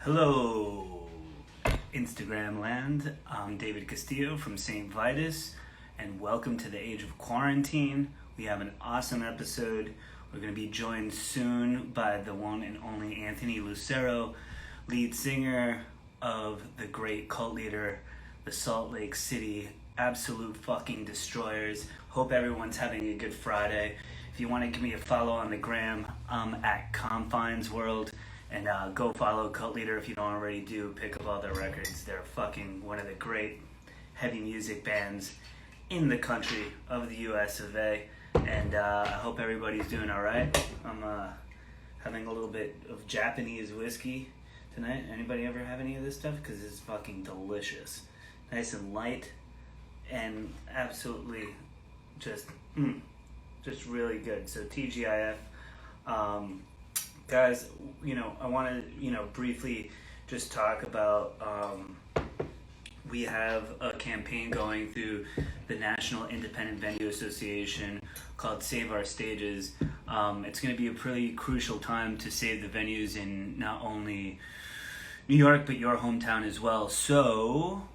Hello, Instagram land. I'm David Castillo from Saint Vitus, and welcome to the Age of Quarantine. We have an awesome episode. We're going to be joined soon by the one and only Anthony Lucero, lead singer of the great cult leader, the Salt Lake City Absolute Fucking Destroyers. Hope everyone's having a good Friday. If you want to give me a follow on the gram, I'm at Confines World. And go follow Cult Leader if you don't already do. Pick up all their records. They're fucking one of the great heavy music bands in the country of the US of A. And I hope everybody's doing all right. I'm having a little bit of Japanese whiskey tonight. Anybody ever have any of this stuff? Because it's fucking delicious. Nice and light and absolutely just really good. So TGIF. Guys, I want to, briefly just talk about, we have a campaign going through the National Independent Venue Association called Save Our Stages. It's going to be a pretty crucial time to save the venues in not only New York, but your hometown as well. So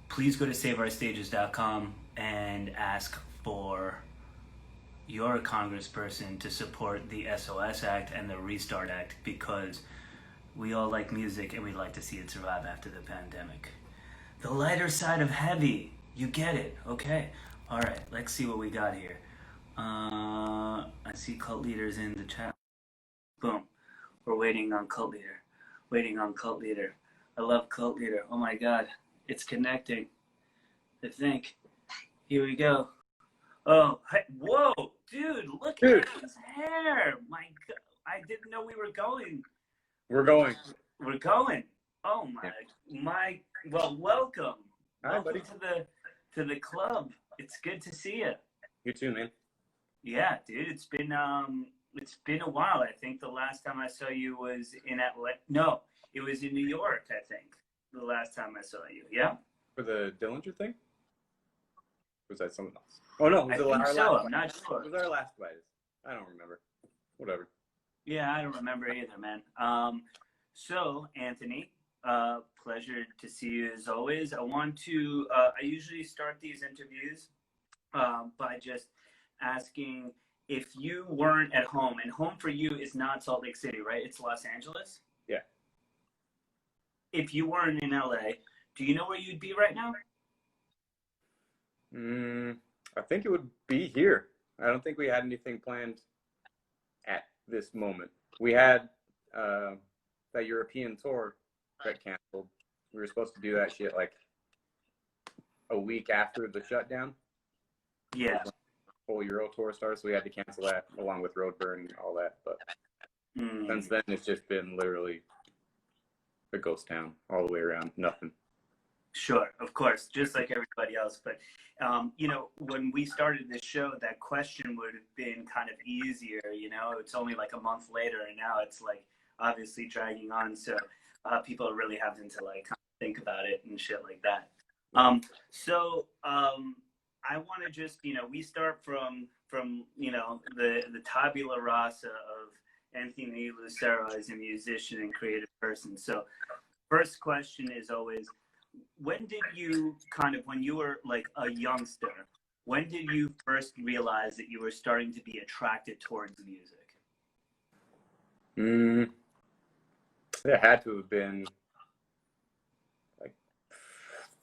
please go to saveourstages.com and ask for your congressperson to support the SOS Act and the Restart Act, because we all like music and we'd like to see it survive after the pandemic. The lighter side of heavy, you get it, okay. All right, let's see what we got here. I see Cult Leaders in the chat. Boom, we're waiting on Cult Leader. I love Cult Leader. Oh my God, it's connecting, I think. Here we go. Oh, hey, whoa, dude, look at his hair. My God, I didn't know we were going. We're going. We're going. Oh my. Well, welcome. Hi, welcome buddy. to the club. It's good to see you. You too, man. Yeah, dude, it's been a while. I think the last time I saw you was in Atlanta. No, it was in New York, I think. The last time I saw you. Yeah? For the Dillinger thing? Was that someone else? Oh no, I think so. I'm not sure. It was our last Vitus. I don't remember. Whatever. Yeah, I don't remember either, man. So, Anthony, pleasure to see you as always. I usually start these interviews by just asking if you weren't at home, and home for you is not Salt Lake City, right? It's Los Angeles? Yeah. If you weren't in LA, do you know where you'd be right now? I think it would be here. I don't think we had anything planned at this moment. We had that European tour got canceled. We were supposed to do that shit like a week after the shutdown. Yeah. The whole Euro tour started, so we had to cancel that along with Roadburn and all that. But since then, it's just been literally a ghost town all the way around. Nothing. Sure, of course, just like everybody else. But, when we started this show, that question would have been kind of easier, It's only like a month later, and now it's like obviously dragging on. So people are really having to like kind of think about it and shit like that. I want to just, we start from the tabula rasa of Anthony Lucero as a musician and creative person. So first question is always, when did you when you were like a youngster, when did you first realize that you were starting to be attracted towards music? It had to have been like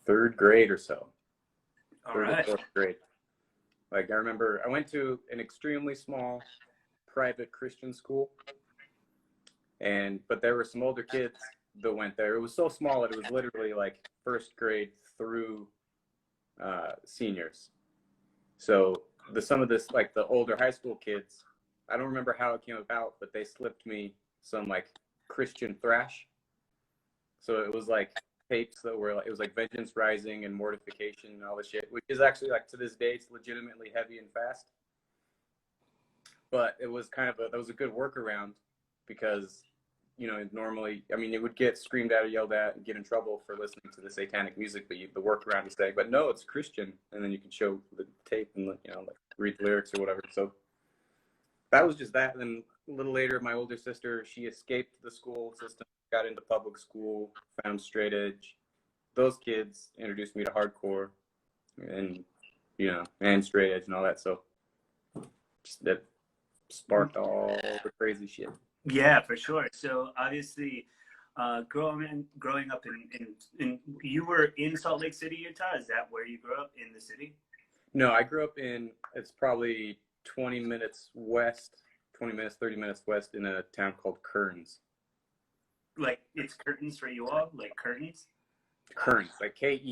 third grade or so. All right. Fourth grade. Like I remember I went to an extremely small private Christian school, but there were some older kids that went there. It was so small that it was literally like first grade through seniors. So some of this, like the older high school kids, I don't remember how it came about, but they slipped me some like Christian thrash. So it was like tapes that were like, it was like Vengeance Rising and Mortification and all this shit, which is actually like to this day, it's legitimately heavy and fast. But it was that was a good workaround because normally, it would get screamed at or yelled at and get in trouble for listening to the satanic music, but the workaround is saying, but no, it's Christian. And then you can show the tape and, like read the lyrics or whatever. So that was just that. And then a little later, my older sister, she escaped the school system, got into public school, found straight edge. Those kids introduced me to hardcore and, and straight edge and all that. So just that sparked all the crazy shit. Yeah, for sure. So obviously, growing up in you were in Salt Lake City, Utah. Is that where you grew up, in the city? No, I grew up it's probably 20 minutes west, 20 minutes, 30 minutes west in a town called Kearns. Like it's curtains for you all, like curtains? Kearns, like Kearns.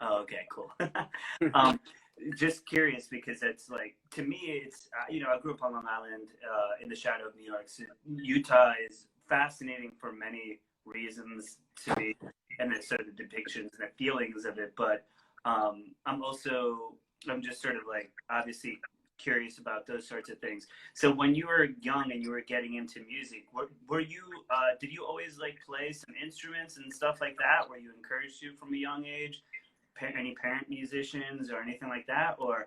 Oh, okay, cool. Just curious because it's like, to me, it's, I grew up on Long Island in the shadow of New York. So Utah is fascinating for many reasons to me, and the sort of the depictions and the feelings of it. But I'm just sort of like, obviously curious about those sorts of things. So when you were young and you were getting into music, were you, did you always like play some instruments and stuff like that? Were you encouraged to from a young age? Any parent musicians or anything like that, or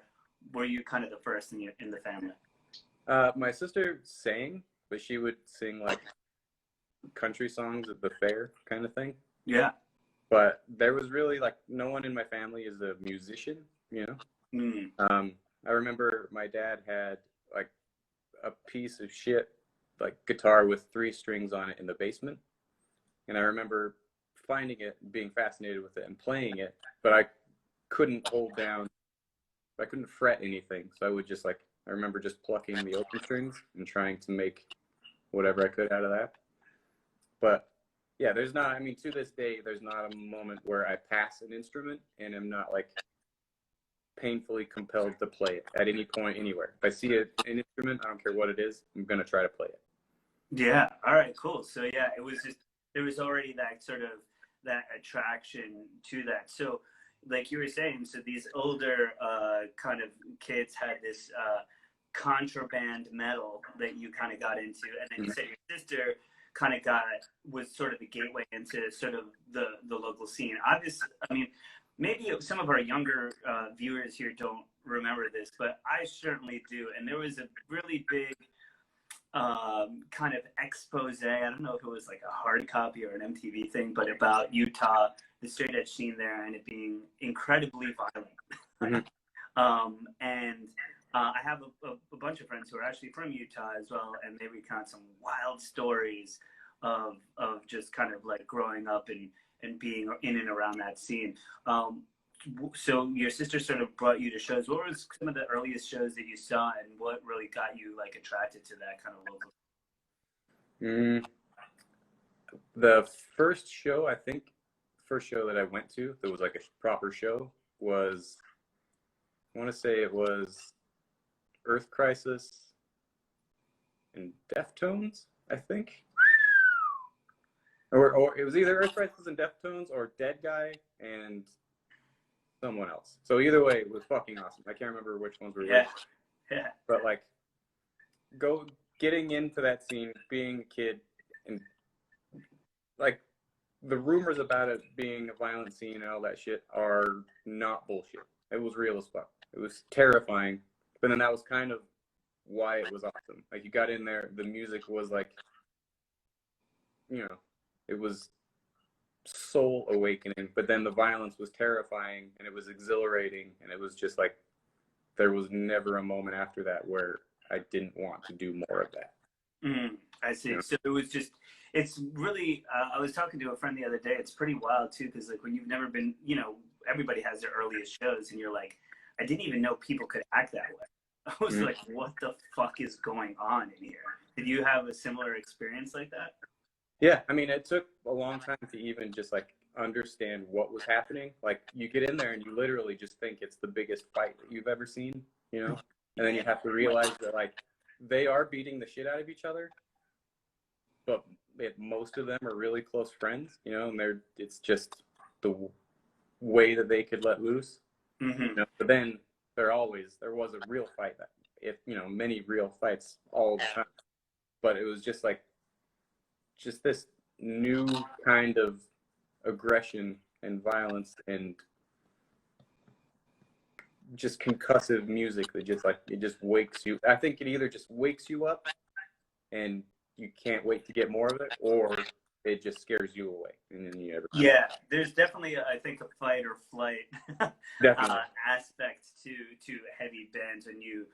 were you kind of the first in the family? My sister sang, but she would sing like country songs at the fair kind of thing. Yeah. But there was really like no one in my family is a musician, I remember my dad had like a piece of shit like guitar with 3 strings on it in the basement, and I remember finding it, being fascinated with it and playing it, but I couldn't fret anything. So I would just I remember just plucking the open strings and trying to make whatever I could out of that. But yeah, to this day, there's not a moment where I pass an instrument and am not like painfully compelled to play it at any point, anywhere. If I see an instrument, I don't care what it is, I'm going to try to play it. Yeah. All right, cool. So yeah, there was already that sort of, that attraction to that. So like you were saying, so these older kind of kids had this contraband metal that you kind of got into, and then you said your sister kind of was sort of the gateway into sort of the local scene. Obviously, I mean, maybe some of our younger viewers here don't remember this, but I certainly do. And there was a really big kind of expose, I don't know if it was like a hard copy or an MTV thing, but about Utah, the straight edge scene there, and it being incredibly violent. And I have a bunch of friends who are actually from Utah as well, and they recount some wild stories of just kind of like growing up and being in and around that scene. So your sister sort of brought you to shows. What was some of the earliest shows that you saw, and what really got you like attracted to that kind of local? The first show that I went to that was like a proper show was, I want to say it was Earth Crisis and Deftones, I think. Or it was either Earth Crisis and Deftones or Dead Guy and someone else. So either way, it was fucking awesome. I can't remember which ones were which. Yeah. But like, getting into that scene, being a kid, and like the rumors about it being a violent scene and all that shit are not bullshit. It was real as fuck. It was terrifying, but then that was kind of why it was awesome. Like, you got in there, the music was like, it was soul awakening, but then the violence was terrifying, and it was exhilarating, and it was just like, there was never a moment after that where I didn't want to do more of that. I see. So it was just, it's really, I was talking to a friend the other day, it's pretty wild too, because like when you've never been, everybody has their earliest shows, and you're like, I didn't even know people could act that way. I was like, what the fuck is going on in here? Did you have a similar experience like that? Yeah, I mean, it took a long time to even just like understand what was happening. Like, you get in there and you literally just think it's the biggest fight that you've ever seen, and then you have to realize that like they are beating the shit out of each other, but most of them are really close friends, and it's just the way that they could let loose. But then there was a real fight, many real fights all the time, but it was just this new kind of aggression and violence and just concussive music that just like, it just wakes you. I think it either just wakes you up and you can't wait to get more of it, or it just scares you away and then you never. Yeah, there's definitely I think a fight or flight aspect to heavy bands when you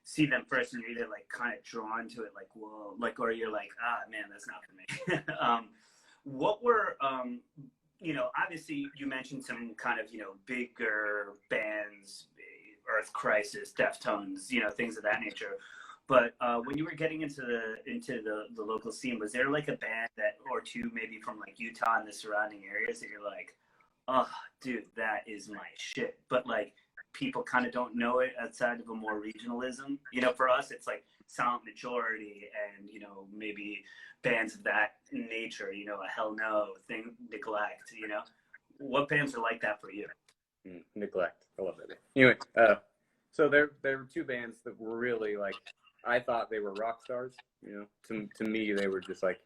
see them first and you're either like kind of drawn to it, like whoa, like, or you're like, ah man, that's not for me. What were obviously you mentioned some kind of bigger bands, Earth Crisis, Deftones, things of that nature. But when you were getting into the local scene, was there like a band that or two maybe from like Utah and the surrounding areas that you're like, oh dude, that is my shit, but like people kind of don't know it outside of a more regionalism? For us it's like Silent Majority and maybe bands of that nature, a Hell No, Thing, Neglect. What bands are like that for you? Neglect, I love that. Anyway, so there were two bands that were really like, I thought they were rock stars. To me they were just like,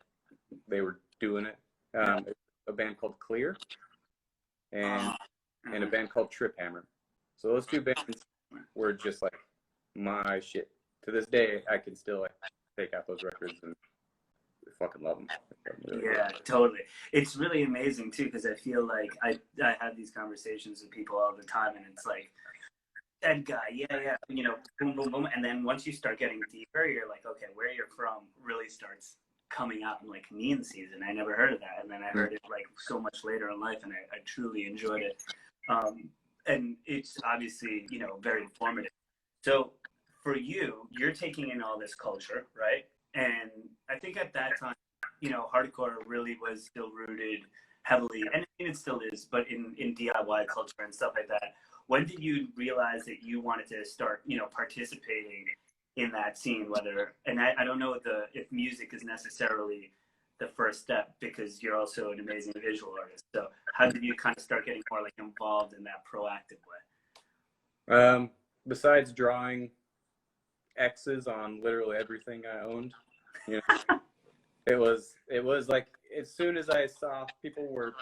they were doing it. A band called Clear and a band called Trip Hammer. So those two bands were just like my shit. To this day, I can still like take out those records and fucking love them. Yeah, totally. It's really amazing too, because I feel like I have these conversations with people all the time, and it's like, that guy, yeah, boom, boom, boom, and then once you start getting deeper, you're like, okay, where you're from really starts coming out in like Mean Season. I never heard of that, and then I heard it like so much later in life, and I truly enjoyed it. And it's obviously very informative. So for you, you're taking in all this culture, right? And I think at that time, hardcore really was still rooted heavily, and it still is, but in DIY culture and stuff like that. When did you realize that you wanted to start, participating in that scene? And I don't know if music is necessarily the first step, because you're also an amazing visual artist. So how did you kind of start getting more like involved in that proactive way? Besides drawing X's on literally everything I owned, it was like, as soon as I saw people were,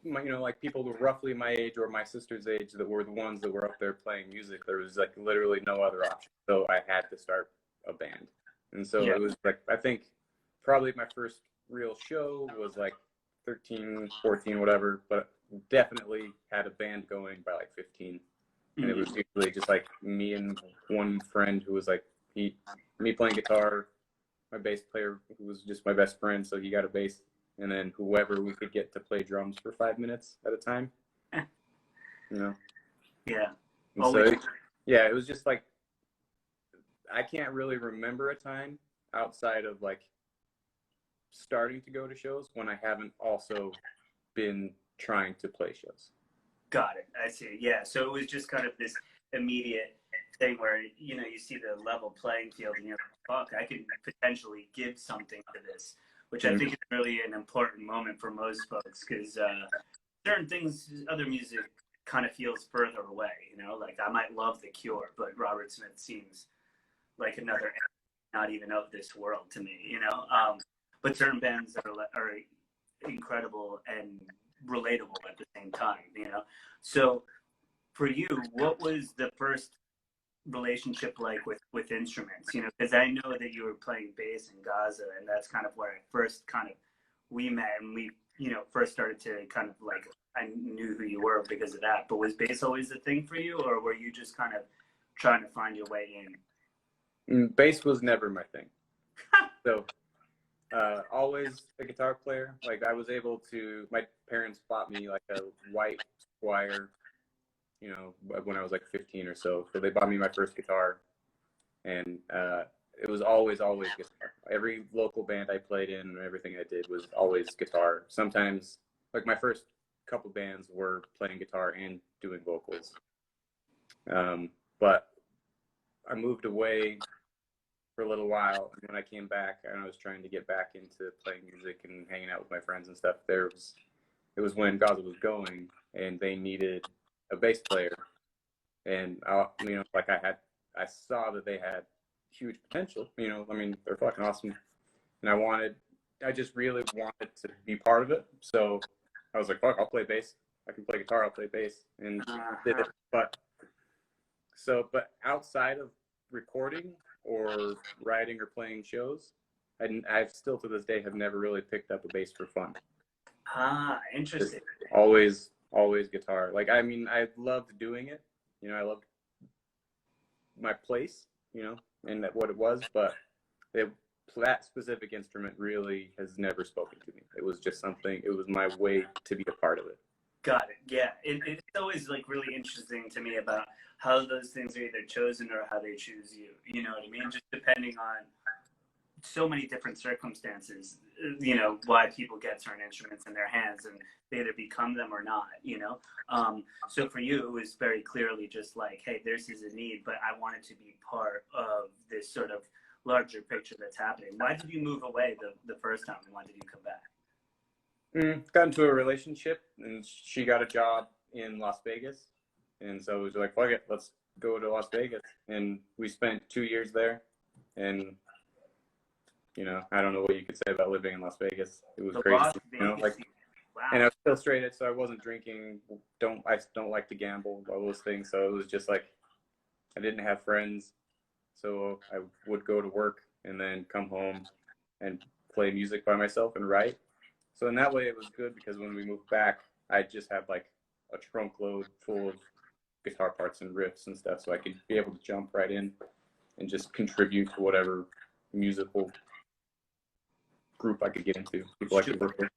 like people were roughly my age or my sister's age that were the ones that were up there playing music, there was like literally no other option. So I had to start a band. And so it was like, I think probably my first real show was like 13, 14, whatever, but definitely had a band going by like 15. And it was usually just like me and one friend who was like, me playing guitar, my bass player who was just my best friend, so he got a bass, and then whoever we could get to play drums for 5 minutes at a time. Yeah. And so it was just like, I can't really remember a time outside of like starting to go to shows when I haven't also been trying to play shows. Got it. I see. Yeah. So it was just kind of this immediate thing where, you see the level playing field and you're like, fuck, I could potentially give something to this, which I think is really an important moment for most folks, because certain things, other music kind of feels further away, like I might love The Cure, but Robert Smith seems like another, not even of this world to me, but certain bands are incredible and relatable at the same time, So for you, what was the first relationship like with instruments? Because I know that you were playing bass in Gaza, and that's kind of where we met, and we first started to kind of like, I knew who you were because of that. But was bass always a thing for you, or were you just kind of trying to find your way in? Bass was never my thing. So always a guitar player. Like I was able to, my parents bought me like a white Squier, when I was like 15 or so. So they bought me my first guitar, and it was always guitar. Every local band I played in and everything I did was always guitar. Sometimes, like my first couple bands were playing guitar and doing vocals. But I moved away for a little while, and when I came back and I was trying to get back into playing music and hanging out with my friends and stuff, it was when Gaza was going and they needed a bass player, and like I saw that they had huge potential. They're fucking awesome, and I just really wanted to be part of it. So I was like, fuck, I'll play bass. I can play guitar, I'll play bass, and did Uh-huh. it. But outside of recording or writing or playing shows, I've still to this day have never really picked up a bass for fun. Ah, Just interesting. always guitar. Like, I mean, I loved doing it. You know, I loved my place, you know, and what it was, but that specific instrument really has never spoken to me. It was just something, it was my way to be a part of it. Got it. Yeah. It's always like really interesting to me about how those things are either chosen or how they choose you. You know what I mean? Just depending on so many different circumstances, you know, why people get certain instruments in their hands and they either become them or not, you know? So for you, it was very clearly just like, hey, this is a need, but I wanted to be part of this sort of larger picture that's happening. Why did you move away the first time and why did you come back? Got into a relationship and she got a job in Las Vegas. And so it was like, fuck it, let's go to Las Vegas. And we spent 2 years there. And, you know, I don't know what you could say about living in Las Vegas. It was crazy. Las You know, Vegas. like, Wow. and I was still straight edge, so I wasn't drinking. I don't like to gamble, all those things. So it was just like, I didn't have friends. So I would go to work and then come home and play music by myself and write. So in that way, it was good because when we moved back, I just had like a trunk load full of guitar parts and riffs and stuff, so I could be able to jump right in and just contribute to whatever musical group I could get into, people I could work with.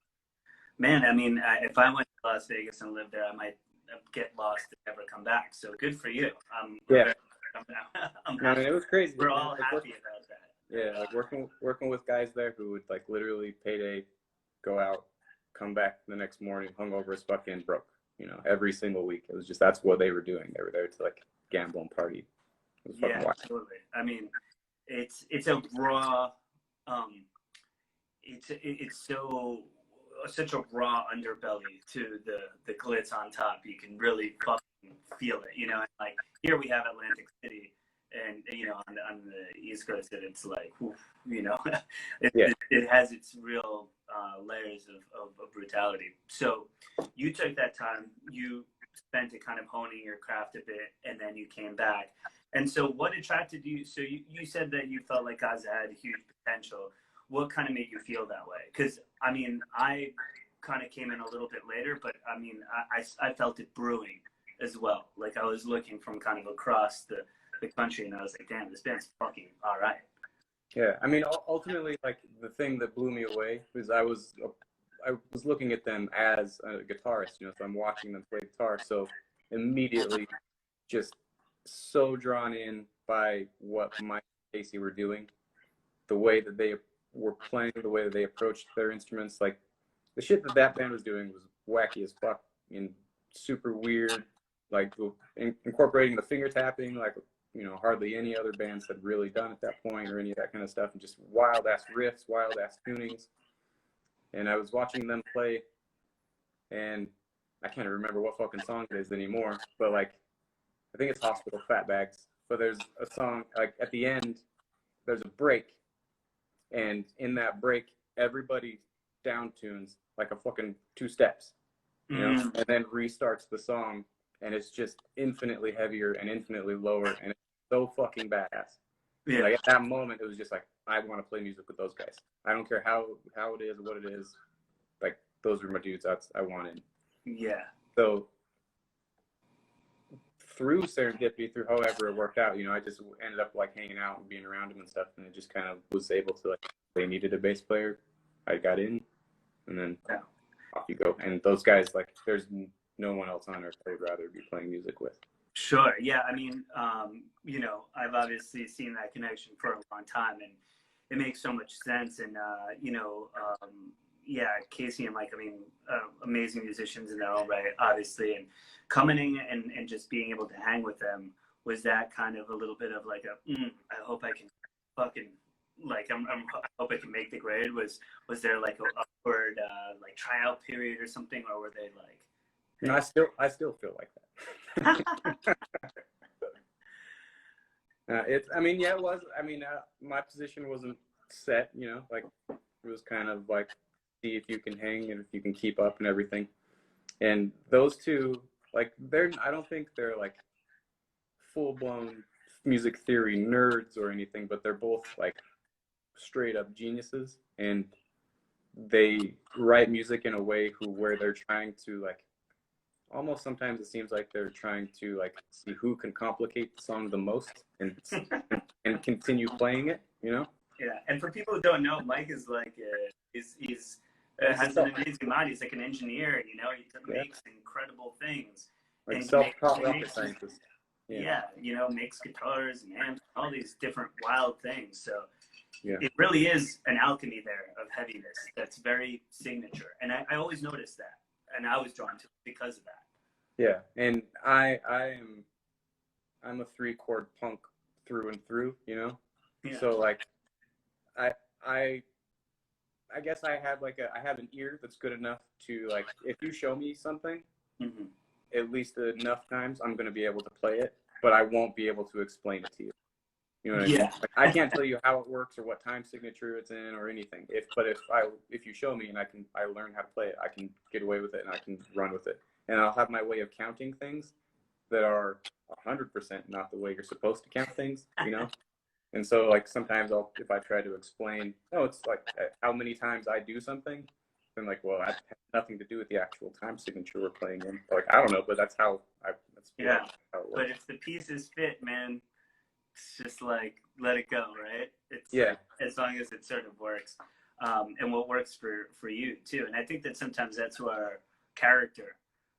Man, I mean, if I went to Las Vegas and lived there, I might get lost and never come back. So good for you. Yeah. I'm I mean, it was crazy. We're all happy about that. Yeah, like working with guys there who would like literally payday, go out, come back the next morning, hungover as fuck and broke. You know, every single week. It was just, that's what they were doing. They were there to like gamble and party. It was fucking wild. Absolutely. I mean, it's a raw, it's such a raw underbelly to the glitz on top. You can really fucking feel it, you know. And like here we have Atlantic City, and you know on the East Coast, and it's like, oof, you know, it has its real layers of brutality. So you took that time, you spent it kind of honing your craft a bit, and then you came back. And so what attracted you? So you said that you felt like Gaza had huge potential. What kind of made you feel that way? Because I mean, I kind of came in a little bit later, but I mean, I felt it brewing as well. Like I was looking from kind of across the country, and I was like, damn, this band's fucking all right. Yeah, I mean, ultimately, like the thing that blew me away was I was looking at them as a guitarist, you know, so I'm watching them play guitar, so immediately just so drawn in by what Mike and Casey were doing, the way that they were playing, the way that they approached their instruments. Like the shit that band was doing was wacky as fuck and super weird, like incorporating the finger tapping, like, you know, hardly any other bands had really done at that point, or any of that kind of stuff, and just wild ass riffs, wild ass tunings. And I was watching them play, and I can't remember what fucking song it is anymore, but like I think it's Hospital Fat Bags. But there's a song like at the end, there's a break, and in that break, everybody down tunes like a fucking 2 steps, you know, and then restarts the song, and it's just infinitely heavier and infinitely lower, and it's so fucking badass. Yeah. Like at that moment, it was just like, I want to play music with those guys. I don't care how it is or what it is. Like those were my dudes. I wanted. Yeah. So through serendipity, through however it worked out, you know, I just ended up like hanging out and being around them and stuff, and it just kind of was able to, like, they needed a bass player, I got in, and then off you go. And those guys, like, there's no one else on earth I would rather be playing music with. Sure. Yeah. I mean, you know, I've obviously seen that connection for a long time, and it makes so much sense. And, you know, yeah, Casey and Mike, I mean, amazing musicians in their own right, obviously. And coming in and just being able to hang with them, was that kind of a little bit of like I hope I can fucking, like, I hope I can make the grade? Was there like an upward like tryout period or something, or were they like? No, I still feel like that. I mean, yeah, it was. I mean, my position wasn't set, you know, like it was kind of like, see if you can hang and if you can keep up and everything. And those two, like, I don't think they're like full-blown music theory nerds or anything, but they're both like straight up geniuses, and they write music in a way where they're trying to like, almost sometimes it seems like they're trying to like see who can complicate the song the most and continue playing it, you know? Yeah, and for people who don't know, Mike is like he's has an amazing mind. He's like an engineer, you know. He makes incredible things. Like and self-taught rocket scientist. Yeah, you know, makes guitars and amps, all these different wild things. So yeah, it really is an alchemy there of heaviness that's very signature. And I always noticed that, and I was drawn to it because of that. Yeah, and I'm a 3-chord punk through and through, you know. Yeah. So like, I guess I have an ear that's good enough to like, if you show me something, mm-hmm. at least enough times, I'm going to be able to play it, but I won't be able to explain it to you. You know what I mean? Like, I can't tell you how it works or what time signature it's in or anything. If you show me and I learn how to play it, I can get away with it and I can run with it. And I'll have my way of counting things that are 100% not the way you're supposed to count things, you know? And so like sometimes if I try to explain, it's like how many times I do something, then like, well, that has nothing to do with the actual time signature we're playing in. Like, I don't know, but that's how how it works. But if the pieces fit, man, it's just like, let it go, right? It's like, as long as it sort of works. And what works for you too. And I think that sometimes that's where character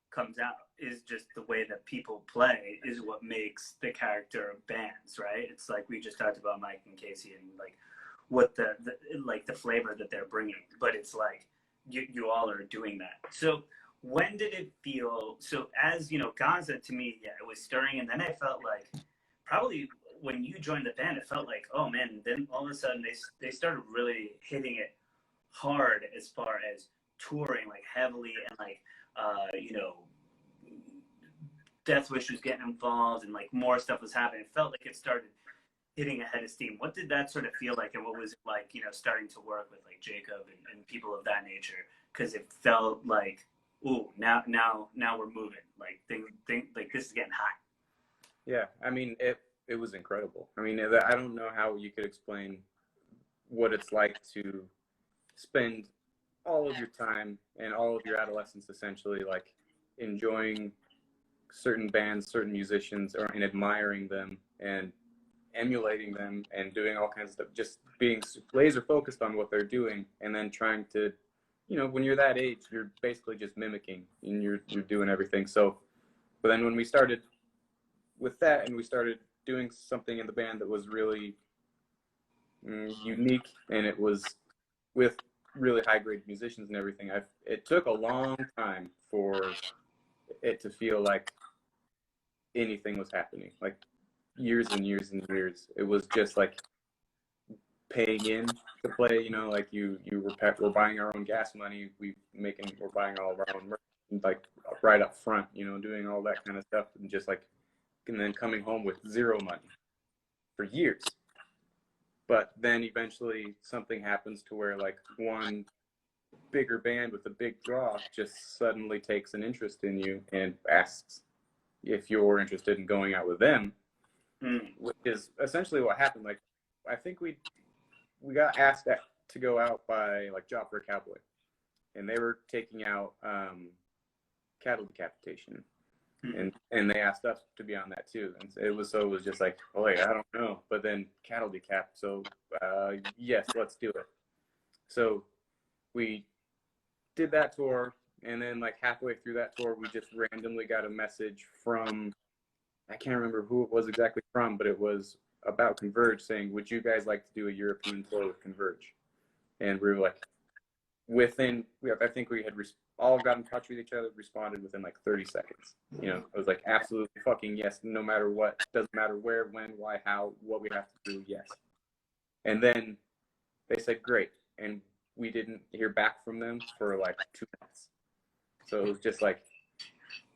comes out, is just the way that people play is what makes the character of bands, right? It's like we just talked about Mike and Casey and like what the like the flavor that they're bringing, but it's like you all are doing that. So when did it feel, so as you know, Gaza to me, it was stirring, and then I felt like probably when you joined the band, it felt like, oh man, then all of a sudden they started really hitting it hard as far as touring like heavily, and like you know, Death Wish was getting involved and like more stuff was happening. It felt like it started hitting a head of steam. What did that sort of feel like, and what was it like, you know, starting to work with like Jacob and people of that nature? Because it felt like, ooh, now we're moving. Like things like this is getting hot. Yeah, I mean it was incredible. I mean, I don't know how you could explain what it's like to spend all of your time and all of your adolescence essentially like enjoying certain bands, certain musicians, and admiring them and emulating them and doing all kinds of stuff, just being laser focused on what they're doing, and then trying to, you know, when you're that age, you're basically just mimicking and you're doing everything. So, but then when we started with that and we started doing something in the band that was really unique, and it was with really high grade musicians and everything, it took a long time for it to feel like anything was happening, like years and years and years. It was just like paying in to play, you know, like we're buying our own gas money, we're buying all of our own merch, like right up front, you know, doing all that kind of stuff, and just like, and then coming home with zero money for years. But then eventually something happens to where like one bigger band with a big draw just suddenly takes an interest in you and asks if you're interested in going out with them, which is essentially what happened. Like, I think we got asked to go out by like Job for a Cowboy, and they were taking out cattle decapitation, and they asked us to be on that too. And it was just like, oh yeah, I don't know, but then cattle decap, so yes, let's do it. So we did that tour, and then like halfway through that tour, we just randomly got a message from, I can't remember who it was exactly from, but it was about Converge, saying, would you guys like to do a European tour with Converge? And we were like, I think we had all got in touch with each other, responded within like 30 seconds. You know, it was like, absolutely fucking yes, no matter what, doesn't matter where, when, why, how, what we have to do, yes. And then they said, great. And we didn't hear back from them for like 2 months. So it was just like,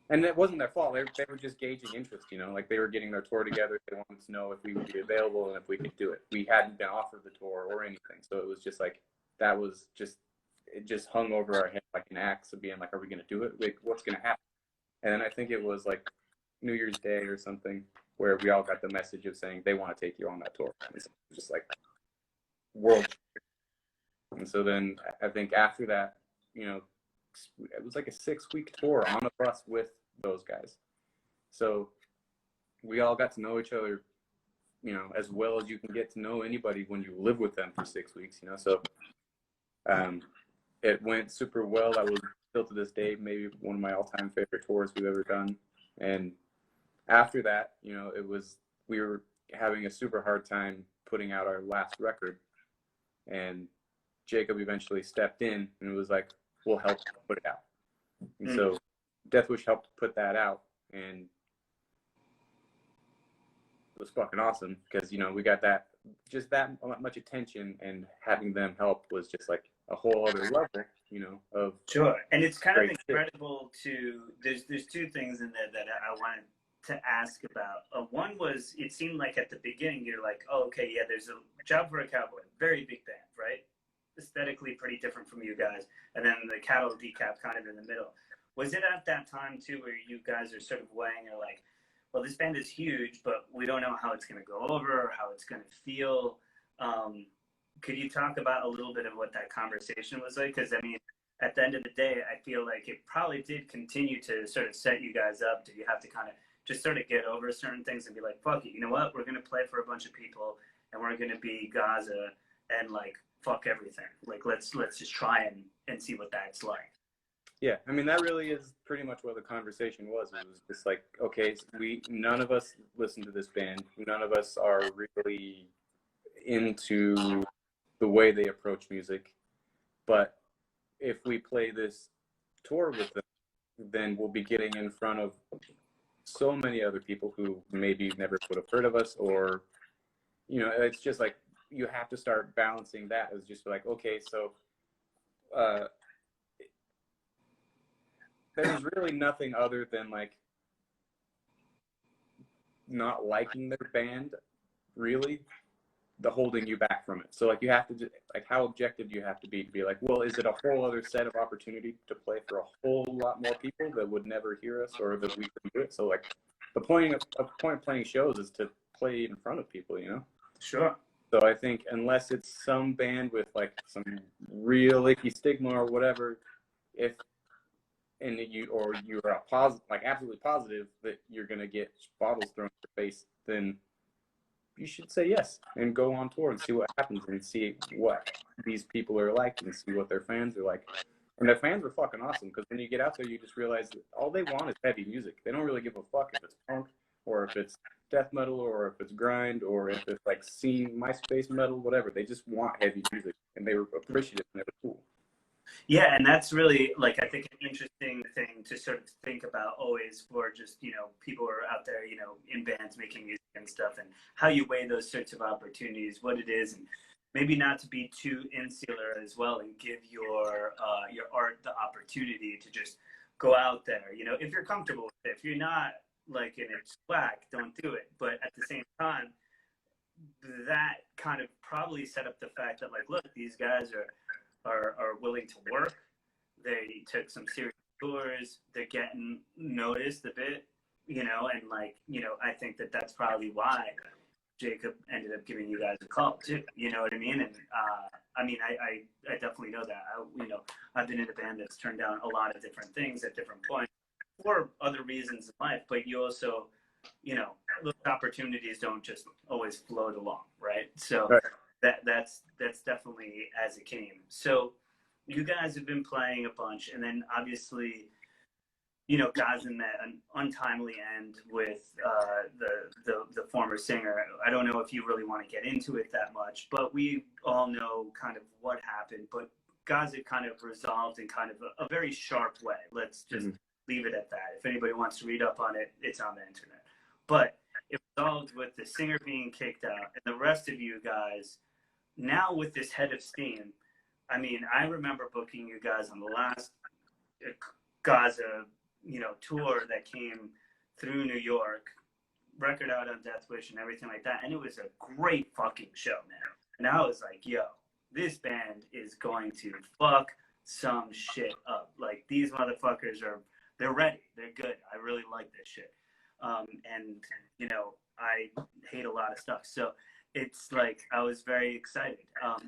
and it wasn't their fault. They were just gauging interest, you know, like they were getting their tour together. They wanted to know if we would be available and if we could do it. We hadn't been offered the tour or anything. So it was just like, that was just it just hung over our head like an axe of being like, are we going to do it? Like, what's going to happen? And then I think it was like New Year's Day or something where we all got the message of saying they want to take you on that tour. And so it was just like world. And so then I think after that, you know, it was like a 6-week tour on a bus with those guys. So we all got to know each other, you know, as well as you can get to know anybody when you live with them for 6 weeks, you know. So it went super well. That was still to this day maybe one of my all-time favorite tours we've ever done. And after that, you know, we were having a super hard time putting out our last record, and Jacob eventually stepped in and was like, we'll help put it out. And so Death Wish helped put that out, and it was fucking awesome because, you know, we got that much attention, and having them help was just like a whole other level, you know, of sure. And it's kind of incredible there's two things in there that I wanted to ask about. One was, it seemed like at the beginning you're like, oh, okay, yeah, there's a Job for a Cowboy, very big band, right? Aesthetically pretty different from you guys, and then the Cattle Decap kind of in the middle. Was it at that time too where you guys are sort of weighing, you're like, well, this band is huge, but we don't know how it's going to go over or how it's going to feel? Could you talk about a little bit of what that conversation was like? Because, I mean, at the end of the day, I feel like it probably did continue to sort of set you guys up. Did you have to kind of just sort of get over certain things and be like, fuck it, you know what? We're going to play for a bunch of people, and we're going to be Gaza, and, like, fuck everything. Like, let's just try and see what that's like. Yeah, I mean, that really is pretty much what the conversation was. It was just like, okay, none of us listen to this band. None of us are really into the way they approach music. But if we play this tour with them, then we'll be getting in front of so many other people who maybe never would have heard of us, or, you know, it's just like, you have to start balancing that as just like, okay, so there's really nothing other than like not liking their band, really, the holding you back from it. So like, you have to just, like, how objective do you have to be like, well, is it a whole other set of opportunity to play for a whole lot more people that would never hear us, or that we couldn't do it? So like, the point of playing shows is to play in front of people, you know? Sure. So I think unless it's some band with like some real icky stigma or whatever, you're a positive, like absolutely positive that you're gonna get bottles thrown in your face, then you should say yes and go on tour and see what happens and see what these people are like and see what their fans are like. And their fans are fucking awesome, because when you get out there, you just realize that all they want is heavy music. They don't really give a fuck if it's punk, or if it's death metal, or if it's grind, or if it's like scene, MySpace metal, whatever. They just want heavy music, and they were appreciative and they were cool. Yeah, and that's really, like, I think an interesting thing to sort of think about always for just, you know, people who are out there, you know, in bands making music and stuff, and how you weigh those sorts of opportunities, what it is, and maybe not to be too insular as well, and give your art the opportunity to just go out there. You know, if you're comfortable with it, if you're not, like, and it's whack, don't do it. But at the same time, that kind of probably set up the fact that, like, look, these guys are willing to work. They took some serious tours. They're getting noticed a bit, you know, and, like, you know, I think that that's probably why Jacob ended up giving you guys a call too. You know what I mean? And I mean, I definitely know that. You know, I've been in a band that's turned down a lot of different things at different points for other reasons in life, but you also, you know, those opportunities don't just always float along, right? So Right. that's definitely as it came. So you guys have been playing a bunch, and then obviously, you know, guys in that an untimely end with the former singer. I don't know if you really want to get into it that much, but we all know kind of what happened. But Gaza kind of resolved in kind of a very sharp way. Let's just leave it at that. If anybody wants to read up on it, it's on the internet. But it resolved with the singer being kicked out, and the rest of you guys now with this head of steam. I mean, I remember booking you guys on the last Gaza, you know, tour that came through New York, record out on Death Wish and everything like that, and it was a great fucking show, man. And I was like, yo, this band is going to fuck some shit up. Like, these motherfuckers they're ready. They're good. I really like this shit. And, you know, I hate a lot of stuff. So it's like, I was very excited.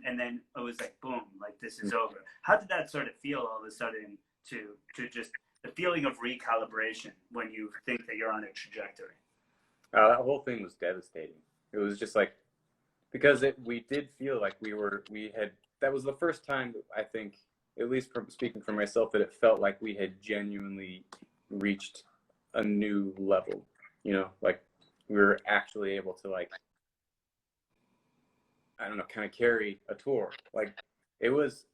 And then it was like, boom, like, this is over. How did that sort of feel all of a sudden to just the feeling of recalibration when you think that you're on a trajectory? That whole thing was devastating. It was just like, because we did feel like that was the first time, I think, at least from speaking for myself, that it felt like we had genuinely reached a new level, you know, like we were actually able to, like, I don't know, kind of carry a tour. Like, it was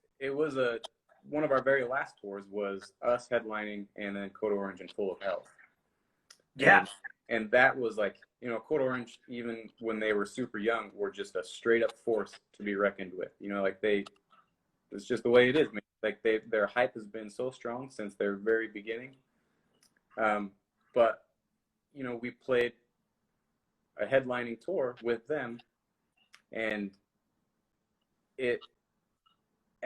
one of our very last tours was us headlining and then Code Orange and Full of Hell. Yeah. And that was like, you know, Code Orange, even when they were super young, were just a straight up force to be reckoned with. You know, like it's just the way it is, man. Like, their hype has been so strong since their very beginning. But, you know, we played a headlining tour with them, and at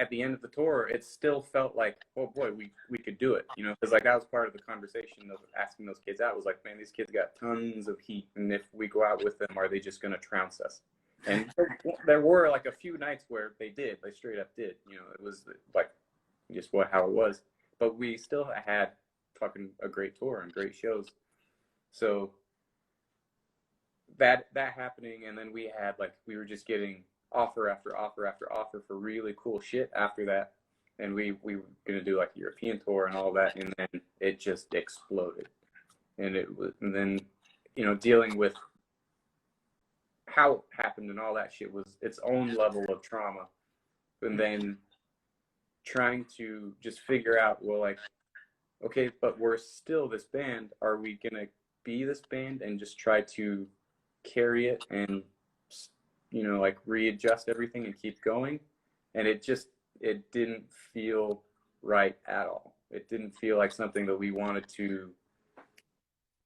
the end of the tour, it still felt like, oh boy, we could do it, you know, because like that was part of the conversation of asking those kids out. Was like, man, these kids got tons of heat, and if we go out with them, are they just going to trounce us? And there were like a few nights where they straight up did, you know. It was like just how it was, but we still had fucking a great tour and great shows. So that happening, and then we were just getting offer after offer after offer for really cool shit after that, and we were gonna do like a European tour and all that, and then it just exploded. And then, you know, dealing with how it happened and all that shit was its own level of trauma. And then trying to just figure out, well, like, okay, but we're still this band. Are we gonna be this band and just try to carry it and, you know, like, readjust everything and keep going? And it didn't feel right at all. It didn't feel like something that we wanted to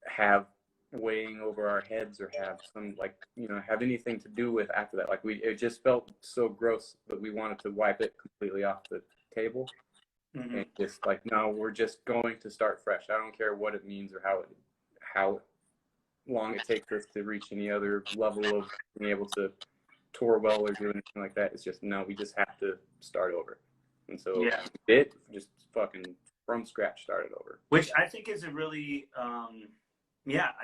have weighing over our heads or have some, like, you know, have anything to do with after that. Like, it just felt so gross that we wanted to wipe it completely off the table. Mm-hmm. And just like, no, we're just going to start fresh. I don't care what it means or how long it takes us to reach any other level of being able to tour well or do anything like that. It's just, no, we just have to start over. And so we did, just fucking from scratch started over. Which I think is a really, I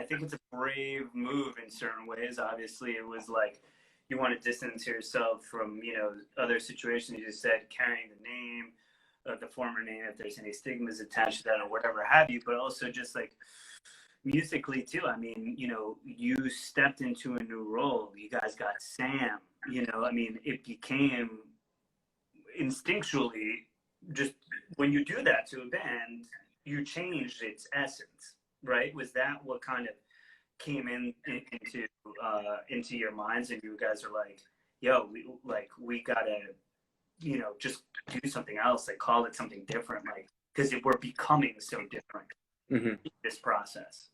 think it's a brave move in certain ways. Obviously, it was like you want to distance yourself from, you know, other situations. You just said carrying the name, the former name, if there's any stigmas attached to that or whatever have you, but also just like musically too. I mean, you know, you stepped into a new role. You guys got Sam, you know, I mean, it became instinctually, just when you do that to a band, you changed its essence, right? Was that what kind of came into your minds, and you guys are like, yo, we gotta, you know, just do something else, like call it something different, like, because we're becoming so different in this process?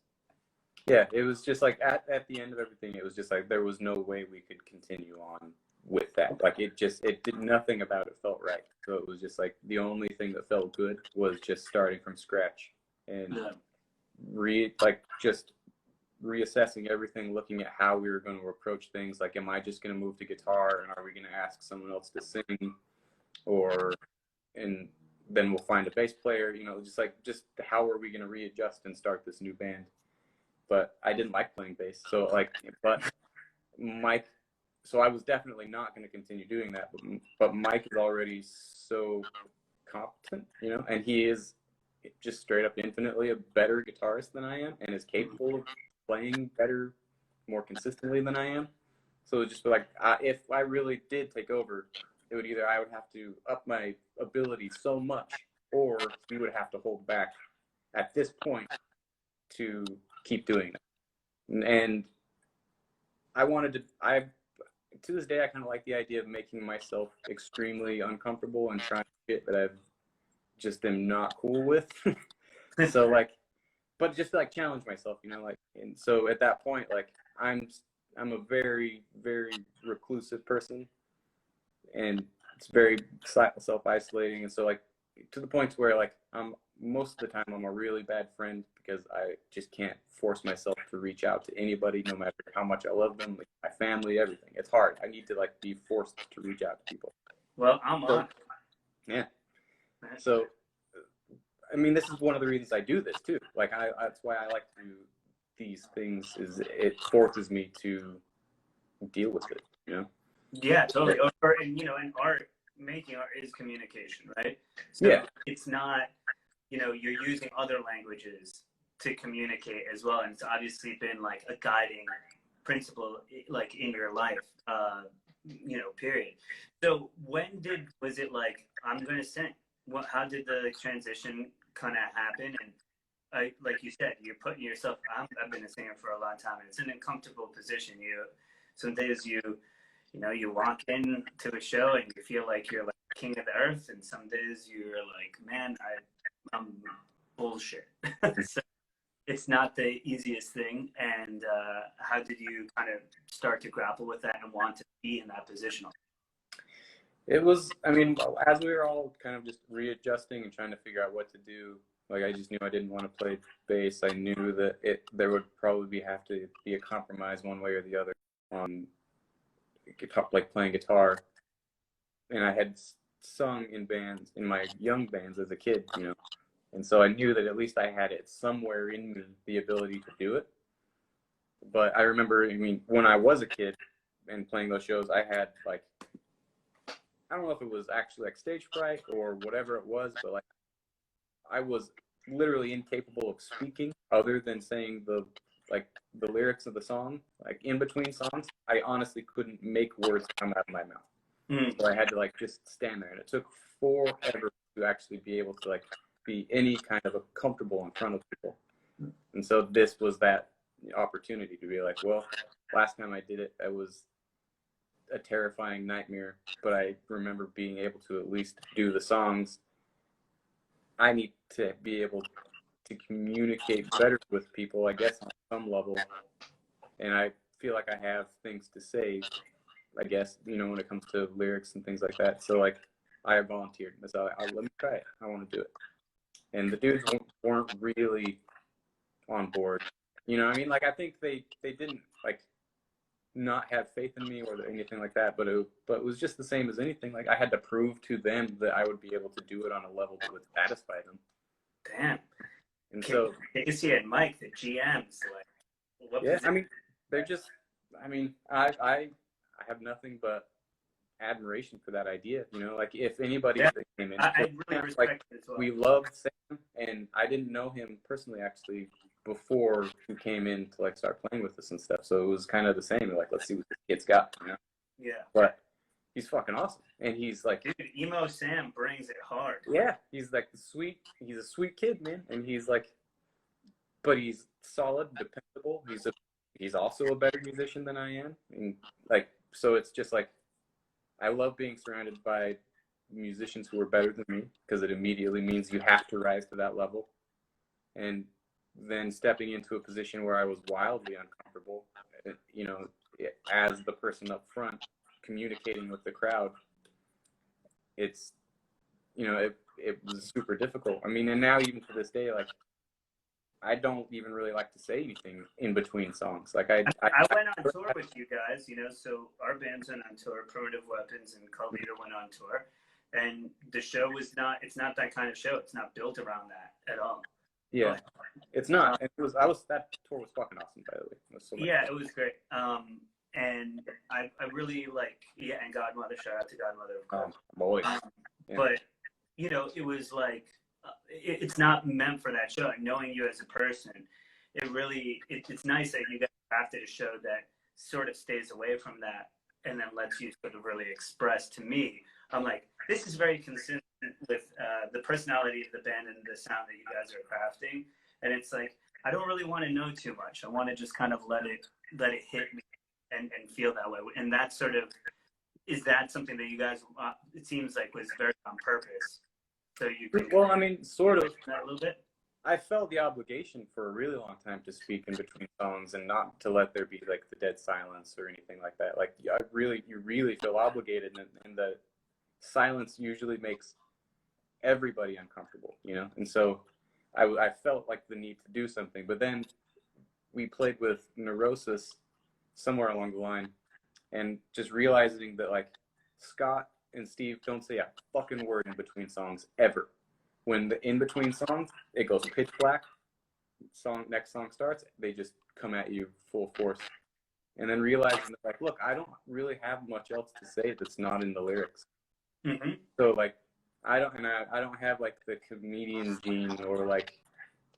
Yeah, it was just like at the end of everything, it was just like there was no way we could continue on with that. Like, it did, nothing about it felt right. So it was just like the only thing that felt good was just starting from scratch and just reassessing everything, looking at how we were going to approach things. Like, am I just going to move to guitar, and are we going to ask someone else to sing, and then we'll find a bass player, you know, just how are we going to readjust and start this new band? But I didn't like playing bass, so I was definitely not going to continue doing that. But Mike is already so competent, you know, and he is just straight up infinitely a better guitarist than I am, and is capable of playing better, more consistently than I am. So it just like, if I really did take over, it would either I would have to up my ability so much, or we would have to hold back at this point to keep doing it. And to this day, I kind of like the idea of making myself extremely uncomfortable and trying shit that I just am not cool with. So like, but just to like challenge myself, you know, like, and so at that point, like, I'm a very, very reclusive person, and it's very self-isolating. And so like, to the point where like most of the time I'm a really bad friend because I just can't force myself to reach out to anybody, no matter how much I love them, like my family, everything. It's hard. I need to like be forced to reach out to people. Well, I'm on. Yeah. So, I mean, this is one of the reasons I do this too. Like, that's why I like to do these things. Is it forces me to deal with it, you know? Yeah, totally. And you know, and making art is communication, right? So yeah. It's not, you know, you're using other languages to communicate as well, and it's obviously been like a guiding principle, like in your life, you know, period. So was it like, I'm gonna sing? How did the transition kind of happen? And like you said, you're putting yourself. I've been a singer for a long time, and it's an uncomfortable position. Some days you know, you walk into a show and you feel like you're like king of the earth, and some days you're like, man, I'm bullshit. So it's not the easiest thing. And how did you kind of start to grapple with that and want to be in that position? It was, I mean, as we were all kind of just readjusting and trying to figure out what to do, like I just knew I didn't want to play bass. I knew that there would probably have to be a compromise one way or the other on like playing guitar. And I had sung in bands, in my young bands as a kid, you know, and so I knew that at least I had it somewhere in me, the ability to do it. But I remember, I mean, when I was a kid and playing those shows, I had like, I don't know if it was actually like stage fright or whatever it was, but like I was literally incapable of speaking other than saying the lyrics of the song. Like in between songs, I honestly couldn't make words come out of my mouth. So I had to like just stand there, and it took forever to actually be able to like be any kind of comfortable in front of people. And so this was that opportunity to be like, well, last time I did it, it was a terrifying nightmare, but I remember being able to at least do the songs. I need to be able to communicate better with people, I guess, on some level. And I feel like I have things to say, I guess, you know, when it comes to lyrics and things like that. So like I volunteered. So let me try it. I want to do it. And the dudes weren't really on board. You know what I mean? Like I think they didn't like not have faith in me or anything like that, but it was just the same as anything. Like I had to prove to them that I would be able to do it on a level that would satisfy them. Damn. And so you see it, Mike, the GMs, like, what yeah, I mean, they're just, I mean, I have nothing but admiration for that idea. You know, like if anybody that came in, I really respect like it as well. we loved Sam, and I didn't know him personally actually before he came in to like start playing with us and stuff. So it was kind of the same. Like, let's see what this kid's got, you know? Yeah. But he's fucking awesome, and he's like, dude, emo Sam brings it hard. Yeah, he's like he's a sweet kid, man, and he's like, but he's solid, dependable. He's also a better musician than I am, and like, so it's just like, I love being surrounded by musicians who are better than me because it immediately means you have to rise to that level. And then stepping into a position where I was wildly uncomfortable, you know, as the person up front communicating with the crowd, it's, you know, it was super difficult. I mean, and now even to this day, like, I don't even really like to say anything in between songs. Like I went on tour with you guys, you know, so our bands went on tour, Primitive Weapons and Cult Leader went on tour, and the show was it's not that kind of show. It's not built around that at all. Yeah, it's not. That tour was fucking awesome, by the way. It was so much fun. It was great. And I really like, and Godmother, shout out to Godmother, of course. Boy. But, you know, it was like, it's not meant for that show. Knowing you as a person, it's nice that you guys crafted a show that sort of stays away from that and then lets you sort of really express. To me, I'm like, this is very consistent with the personality of the band and the sound that you guys are crafting. And it's like, I don't really want to know too much. I want to just kind of let it hit me and feel that way. And that sort of, is that something that you guys, it seems like, was very on purpose? So you can, well, I mean, sort of. That a little bit. I felt the obligation for a really long time to speak in between songs and not to let there be like the dead silence or anything like that. Like, you really feel obligated, and the silence usually makes everybody uncomfortable, you know? And so I felt like the need to do something. But then we played with Neurosis somewhere along the line, and just realizing that like Scott and Steve don't say a fucking word in between songs ever. When the in between songs, it goes pitch black. Next song starts, they just come at you full force. And then realizing that, like, look, I don't really have much else to say that's not in the lyrics. Mm-hmm. So like, I don't have like the comedian gene, or like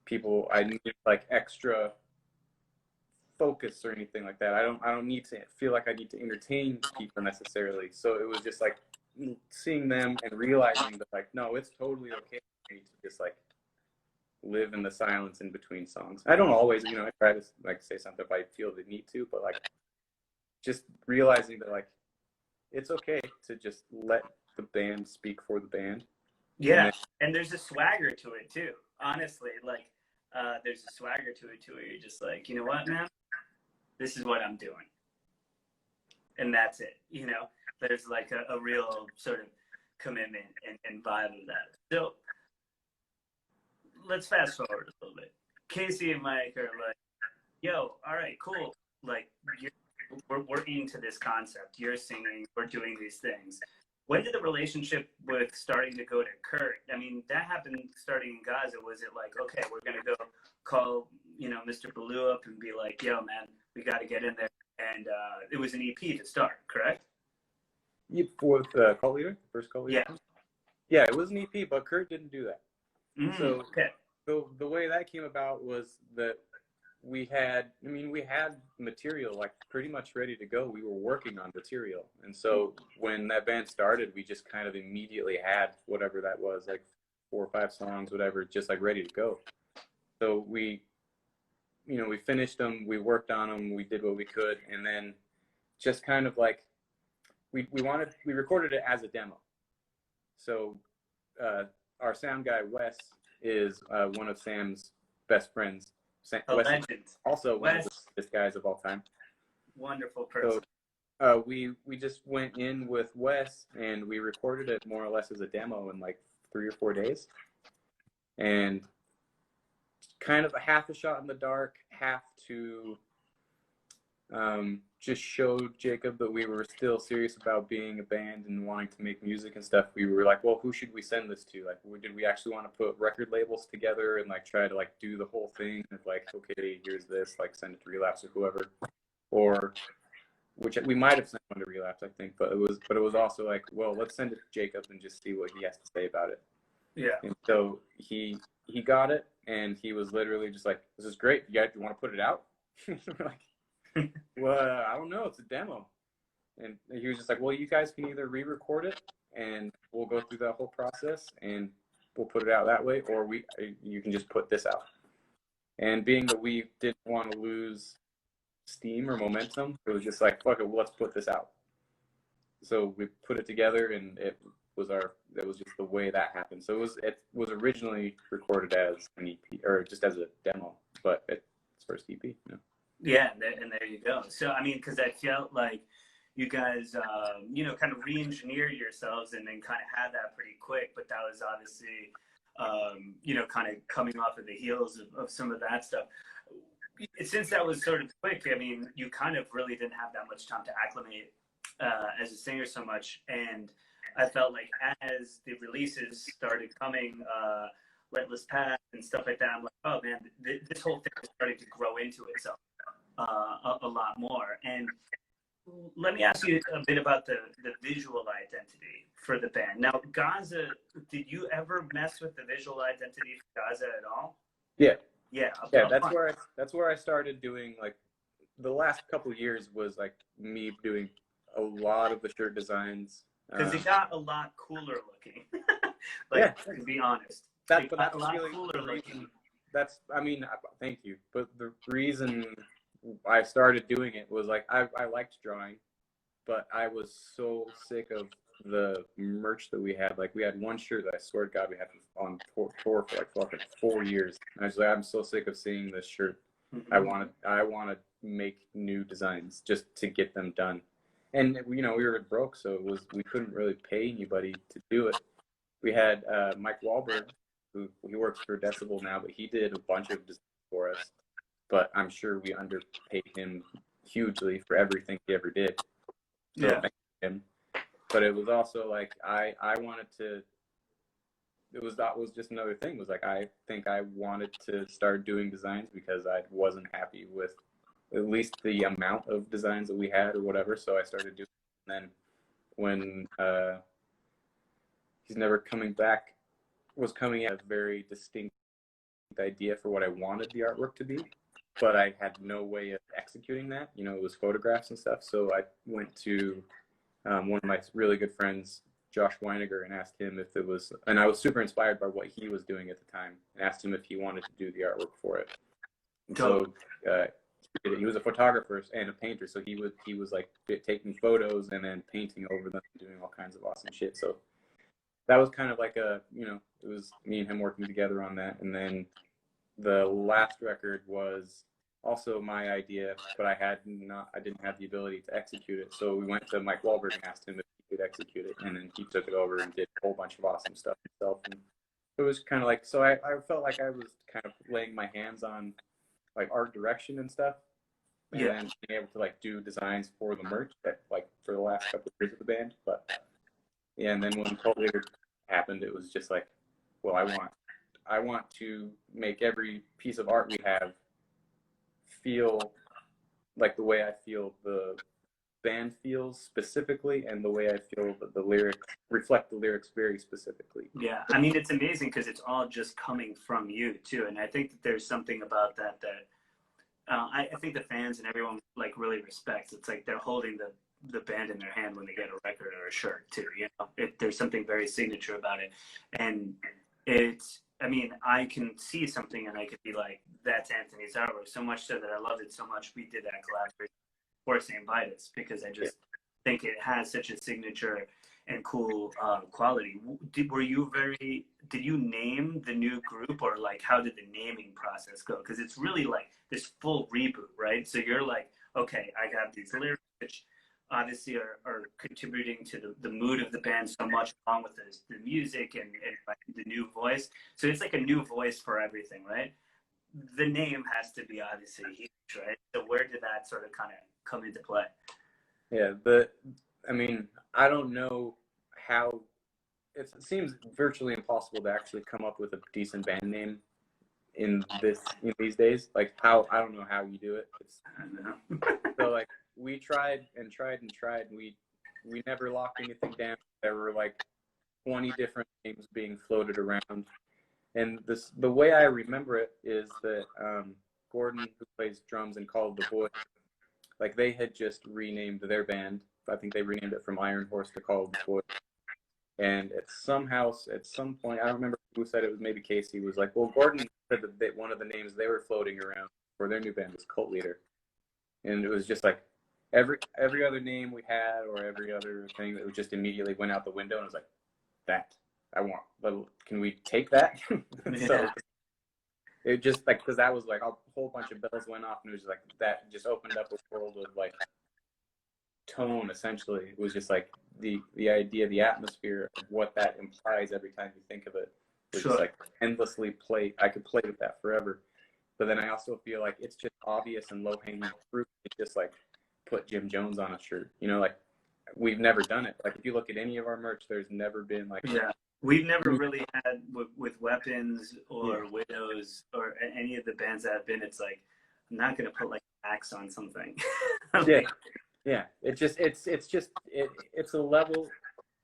people I need like extra focus or anything like that. I don't need to feel like I need to entertain people necessarily. So it was just like seeing them and realizing that like, no, it's totally okay for me to just like live in the silence in between songs. I don't always, you know, I try to like say something if I feel the need to, but like just realizing that like it's okay to just let the band speak for the band. Yeah, and there's a swagger to it too. Honestly, like there's a swagger to it too, where you're just like, you know what, man, this is what I'm doing, and that's it. You know, there's like a real sort of commitment and vibe of that. So let's fast forward a little bit. Casey and Mike are like, yo, all right, cool. Like, we're into this concept. You're singing, we're doing these things. When did the relationship with starting to go to Kurt? I mean, that happened starting in Gaza. Was it like, okay, we're going to go call, you know, Mr. Baloo up and be like, yo, man, we got to get in there. And it was an EP to start, correct? Yeah, for the Cult Leader, first Cult Leader? Yeah. Yeah, it was an EP, but Kurt didn't do that. So okay. the way that came about was that we had material like pretty much ready to go. We were working on material. And so when that band started, we just kind of immediately had whatever that was, like 4 or 5 songs, whatever, just like ready to go. So we finished them, we worked on them, we did what we could. And then just kind of like, we recorded it as a demo. So our sound guy, Wes, is one of Sam's best friends. Wes legend. Also one of the best guys of all time. Wonderful person. So we just went in with Wes and we recorded it more or less as a demo in like 3 or 4 days. And kind of a half a shot in the dark, half to just showed Jacob that we were still serious about being a band and wanting to make music and stuff. We were like, well, who should we send this to? Like, did we actually want to put record labels together and like try to like do the whole thing of like, okay, here's this, like send it to Relapse or whoever, or which we might have sent one to Relapse, I think, but it was also like, well, let's send it to Jacob and just see what he has to say about it. Yeah. And so he got it, and he was literally just like, this is great. You guys want to put it out? We're like, well, I don't know. It's a demo. And he was just like, well, you guys can either re-record it and we'll go through that whole process and we'll put it out that way, or you can just put this out. And being that we didn't want to lose steam or momentum, it was just like, fuck it, well, let's put this out. So we put it together, and it was just the way that happened. So it was originally recorded as an EP, or just as a demo, but it's first EP. You know? Yeah, and there you go. So, I mean, because I felt like you guys, kind of re-engineered yourselves and then kind of had that pretty quick, but that was obviously, kind of coming off of the heels of some of that stuff. Since that was sort of quick, I mean, you kind of really didn't have that much time to acclimate as a singer so much. And I felt like as the releases started coming, Relentless Path and stuff like that, I'm like, oh man, this whole thing is starting to grow into itself a lot more. And let me ask you a bit about the visual identity for the band. Now, Gaza, did you ever mess with the visual identity for Gaza at all? Yeah. Yeah. Yeah, that's where I started doing, like, the last couple of years was like me doing a lot of the shirt designs. Because it got a lot cooler looking. To be honest. That's really cooler looking. Thank you. But the reason I started doing it was like I liked drawing, but I was so sick of the merch that we had. Like, we had one shirt that I swear to God we had on tour for like fucking 4 years. And I was like, I'm so sick of seeing this shirt. Mm-hmm. I want to make new designs just to get them done. And we were broke, so we couldn't really pay anybody to do it. we had Mike Wahlberg, who he works for Decibel now, but he did a bunch of designs for us. But I'm sure we underpaid him hugely for everything he ever did. So Yeah. thank him. But it was also like I wanted to. That was just another thing. Was like I think I wanted to start doing designs because I wasn't happy with at least the amount of designs that we had or whatever. So I started doing. And then when He's Never Coming Back was coming at a very distinct idea for what I wanted the artwork to be, but I had no way of executing that. You know, it was photographs and stuff. So I went to one of my really good friends, Josh Weiniger, and asked him if it was, and I was super inspired by what he was doing at the time, and asked him if he wanted to do the artwork for it. And so he was a photographer and a painter, so he was like taking photos and then painting over them, doing all kinds of awesome shit. So that was kind of like it was me and him working together on that. And then the last record was also my idea, but I didn't have the ability to execute it. So we went to Mike Wahlberg and asked him if he could execute it, and then he took it over and did a whole bunch of awesome stuff himself. And it was kind of like, so I felt like I was kind of laying my hands on like art direction and stuff, and then being able to like do designs for the merch that like for the last couple of years of the band. But yeah, and then when Cult Leader happened, it was just like, well, I want to make every piece of art we have feel like the way I feel the band feels specifically, and the way I feel that the lyrics reflect the lyrics very specifically. Yeah, I mean, it's amazing because it's all just coming from you too, and I think that there's something about that I think the fans and everyone like really respects. It's like they're holding the band in their hand when they get a record or a shirt too. You know, there's something very signature about it, and it's. I mean, I can see something and I could be like, that's Anthony's artwork, so much so that I loved it so much we did that collaboration for Saint Vitus, because I just think it has such a signature and cool quality. Did you name the new group, or like how did the naming process go? Because it's really like this full reboot, right? So you're like, okay, I got these lyrics, which obviously are contributing to the mood of the band so much, along with the music and like the new voice. So it's like a new voice for everything, right? The name has to be obviously huge, right? So where did that sort of kind of come into play? Yeah, I mean, I don't know how. It seems virtually impossible to actually come up with a decent band name in these days. Like I don't know how you do it. I don't know. So like we tried and we never locked anything down. There were like 20 different names being floated around, and the way I remember it is that Gordon, who plays drums in Call of the Boy, like they had just renamed their band. I think they renamed it from Iron Horse to Call of the Boy. And at some point, I don't remember who said it, was maybe Casey, was like, well, Gordon said that one of the names they were floating around for their new band was Cult Leader. And it was just like every other name we had, or every other thing, that just immediately went out the window, and I was like, that I want. Can we take that? Yeah. So it just like, because that was like a whole bunch of bells went off, and it was just like that just opened up a world of like tone. Essentially, it was just like the idea, the atmosphere of what that implies every time you think of it was just like endlessly play. I could play with that forever. But then I also feel like it's just obvious and low hanging fruit to just like put Jim Jones on a shirt. You know, like we've never done it. Like if you look at any of our merch, there's never been like we've never really had with Weapons or Widows or any of the bands that have been. It's like I'm not gonna put like axe on something. Yeah. It's a level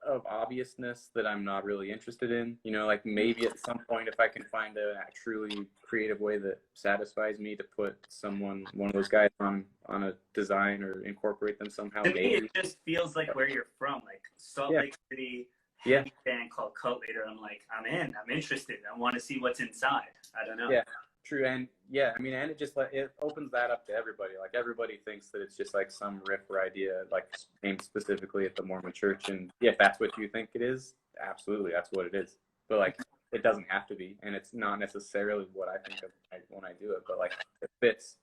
of obviousness that I'm not really interested in. You know, like maybe at some point, if I can find a truly creative way that satisfies me to put one of those guys on a design or incorporate them somehow. To me, it just feels like where you're from, like Salt Lake City. Heavy band called Cult Leader. I'm like, I'm interested. I want to see what's inside. I don't know. Yeah, true. And I mean, and it just like it opens that up to everybody. Like everybody thinks that it's just like some riff or idea, like aimed specifically at the Mormon Church. And if that's what you think it is, absolutely, that's what it is. But like, it doesn't have to be, and it's not necessarily what I think of when I do it. But like, it fits.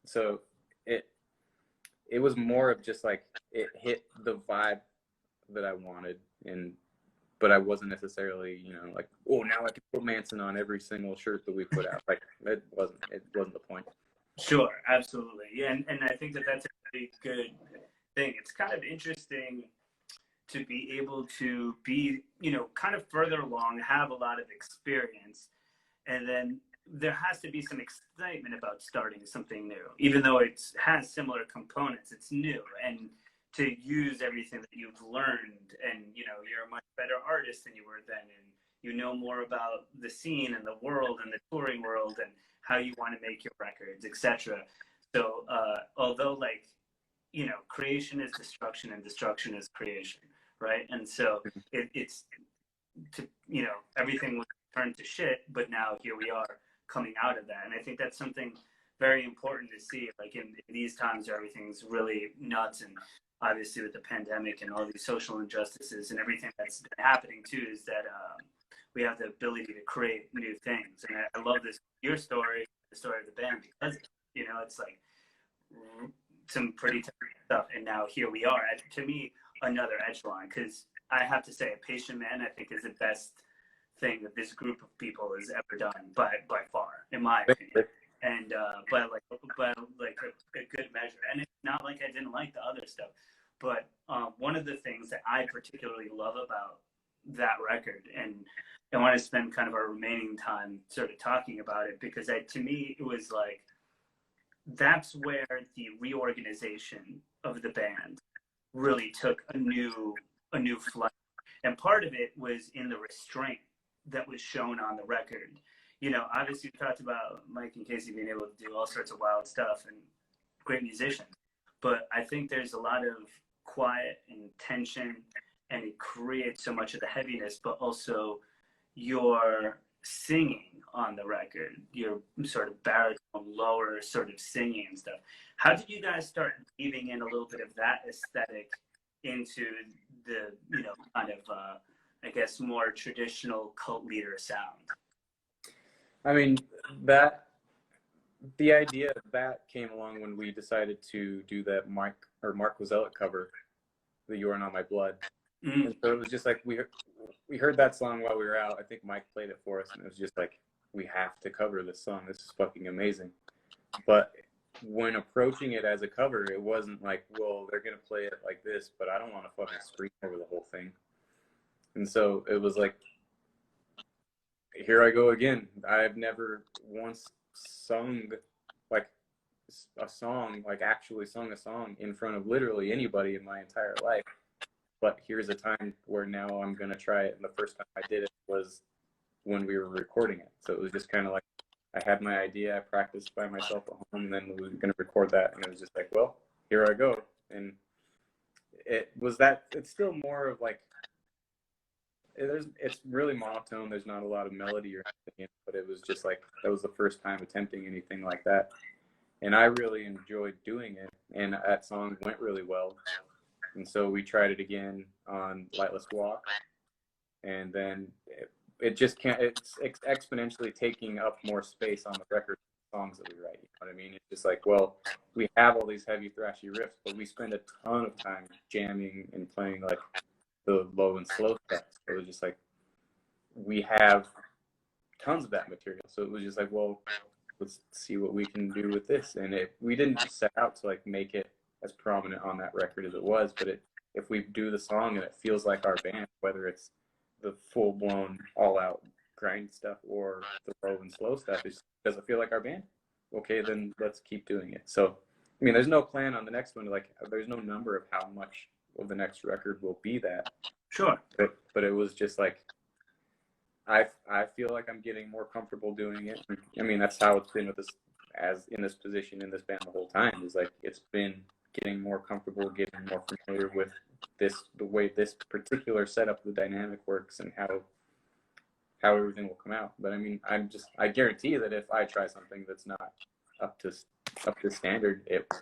So it was more of just like it hit the vibe that I wanted, but I wasn't necessarily, you know, like, oh, now I can put Manson on every single shirt that we put out. Like, it wasn't the point. Sure, absolutely. Yeah, and I think that that's a really good thing. It's kind of interesting to be able to be, you know, kind of further along, have a lot of experience, and then there has to be some excitement about starting something new. Even though it has similar components, it's new, and to use everything that you've learned, and, you know, you're a much better artist than you were then, and you know more about the scene and the world and the touring world and how you want to make your records, etc. So although, like, you know, creation is destruction and destruction is creation, right? And so it's to, you know, everything was turned to shit, but now here we are coming out of that. And I think that's something very important to see, like in these times where everything's really nuts, and obviously with the pandemic and all these social injustices and everything that's been happening too, is that we have the ability to create new things. And I love this, your story, the story of the band, because, you know, it's like some pretty tough stuff, and now here we are. To me, another echelon, because I have to say, A Patient Man, I think, is the best thing that this group of people has ever done by far, in my opinion. And but like a good measure. And it's not like I didn't like the other stuff, but one of the things that I particularly love about that record, and I want to spend kind of our remaining time sort of talking about it, because to me it was like, that's where the reorganization of the band really took a new flight. And part of it was in the restraint that was shown on the record. You know, obviously we talked about Mike and Casey being able to do all sorts of wild stuff and great musicians, but I think there's a lot of quiet and tension, and it creates so much of the heaviness, but also your singing on the record, your sort of baritone, lower sort of singing and stuff. How did you guys start weaving in a little bit of that aesthetic into the, you know, kind of, I guess, more traditional cult leader sound? I mean, the idea of that came along when we decided to do that Mark Wazelik cover, the "You Are Not My Blood." And so it was just like, we heard that song while we were out. I think Mike played it for us, and it was just like, we have to cover this song. This is fucking amazing. But when approaching it as a cover, it wasn't like, well, they're gonna play it like this, but I don't want to fucking scream over the whole thing. And so it was like, here I go again. I've never once sung like a song, like actually sung a song in front of literally anybody in my entire life. But here's a time where now I'm going to try it. And the first time I did it was when we were recording it. So it was just kind of like, I had my idea, I practiced by myself at home, and then we were going to record that. And it was just like, well, here I go. And it's still more of like, it's really monotone. There's not a lot of melody or anything, but it was just like, that was the first time attempting anything like that. And I really enjoyed doing it. And that song went really well. And so we tried it again on Lightless Walk. And then it just can't, it's exponentially taking up more space on the record songs that we write. You know what I mean? It's just like, well, we have all these heavy thrashy riffs, but we spend a ton of time jamming and playing like the low and slow stuff. So it was just like, we have tons of that material. So it was just like, well, let's see what we can do with this. And we didn't just set out to like make it as prominent on that record as it was, but if we do the song and it feels like our band, whether it's the full-blown all-out grind stuff or the low and slow stuff, does it feel like our band? Okay, then let's keep doing it. So I mean, there's no plan on the next one, like there's no number of how much of the next record will be that. Sure. But it was just like, I feel like I'm getting more comfortable doing it. I mean, that's how it's been with this, as in this position in this band the whole time, is like, it's been getting more comfortable, getting more familiar with this, the way this particular setup, the dynamic works, and how everything will come out. But I mean, I guarantee that if I try something that's not up to standard, it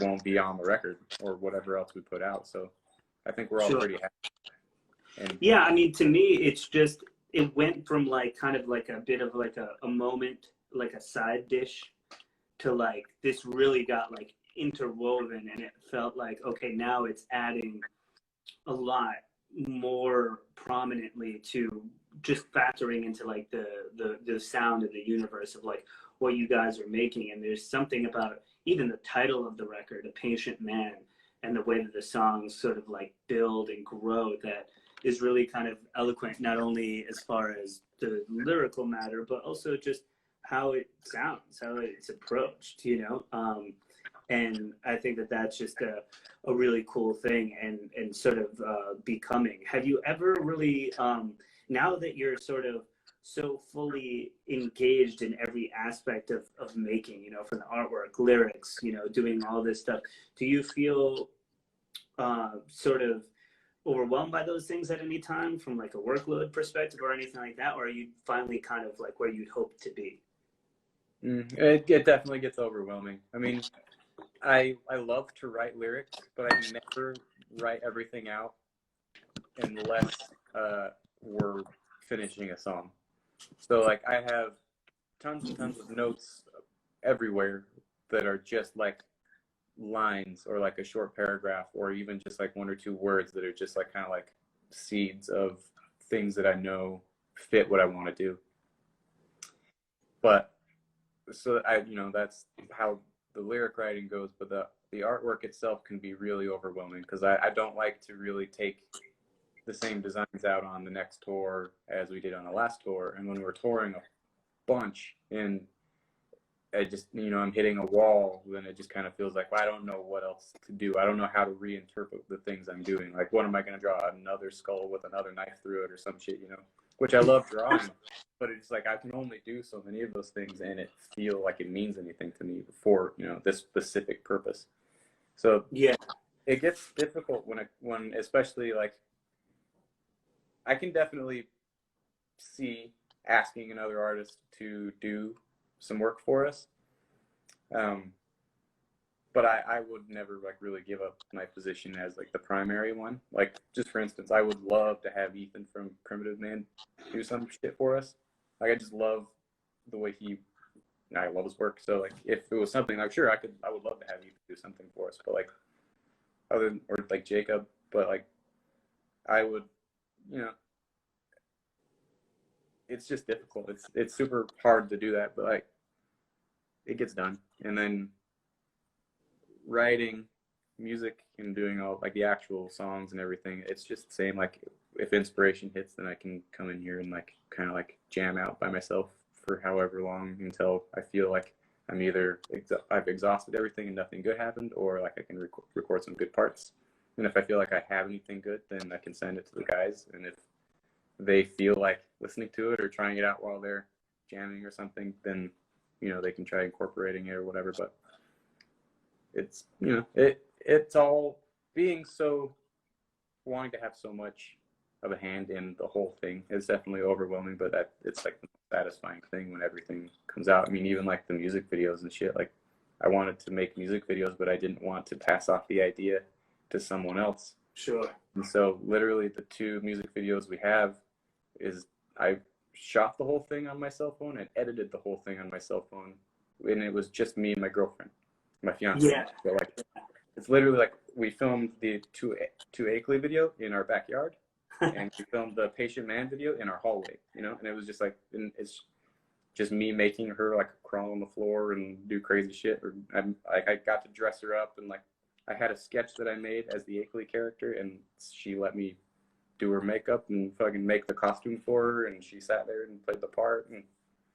won't be on the record or whatever else we put out. So I think we're all pretty happy. And yeah, I mean, to me, it's just, it went from like kind of like a bit of like a moment, like a side dish, to like this really got like interwoven, and it felt like, okay, now it's adding a lot more prominently to just factoring into like the sound of the universe of like what you guys are making. And there's something about even the title of the record, A Patient Man, and the way that the songs sort of like build and grow, that is really kind of eloquent, not only as far as the lyrical matter, but also just how it sounds, how it's approached, you know? And I think that that's just a really cool thing, and sort of becoming. Have you ever really, now that you're sort of so fully engaged in every aspect of making, you know, from the artwork, lyrics, you know, doing all this stuff, do you feel sort of overwhelmed by those things at any time from like a workload perspective or anything like that? Or are you finally kind of like where you'd hope to be? It definitely gets overwhelming. I mean, I love to write lyrics, but I never write everything out unless we're finishing a song. So like I have tons and tons of notes everywhere that are just like lines or like a short paragraph or even just like one or two words that are just like kind of like seeds of things that I know fit what I want to do. But so I, you know, that's how the lyric writing goes, but the artwork itself can be really overwhelming because I don't like to really take the same designs out on the next tour as we did on the last tour. And when we're touring a bunch and I just, you know, I'm hitting a wall, then it just kind of feels like, well, I don't know what else to do. I don't know how to reinterpret the things I'm doing. Like, what am I going to draw? Another skull with another knife through it or some shit, you know, which I love drawing, but it's like I can only do so many of those things and it feel like it means anything to me for, you know, this specific purpose. So yeah, it gets difficult when especially like I can definitely see asking another artist to do some work for us, but I would never like really give up my position as like the primary one. Like just for instance, I would love to have Ethan from Primitive Man do some shit for us. Like I just love the way I love his work. So like if it was something like sure I would love to have you do something for us, but like other than, or like Jacob, but like I would, you know, it's just difficult. It's super hard to do that, but like it gets done. And then writing music and doing all like the actual songs and everything, it's just the same. Like if inspiration hits, then I can come in here and like kind of like jam out by myself for however long until I feel like I'm either I've exhausted everything and nothing good happened, or like I can record some good parts. And if I feel like I have anything good, then I can send it to the guys. And if they feel like listening to it or trying it out while they're jamming or something, then, you know, they can try incorporating it or whatever. But it's, you know, it's all being so wanting to have so much of a hand in the whole thing is definitely overwhelming, but that it's like the most satisfying thing when everything comes out. I mean, even like the music videos and shit, like I wanted to make music videos, but I didn't want to pass off the idea to someone else. sure. And so literally the 2 music videos we have is I shot the whole thing on my cell phone and edited the whole thing on my cell phone, and it was just me and my girlfriend, my fiance. Yeah. So like it's literally like we filmed the two Akeley video in our backyard and we filmed the Patient Man video in our hallway, you know, and it was just like, and it's just me making her like crawl on the floor and do crazy shit. Or I got to dress her up, and like I had a sketch that I made as the Akeley character, and she let me do her makeup and fucking make the costume for her, and she sat there and played the part, and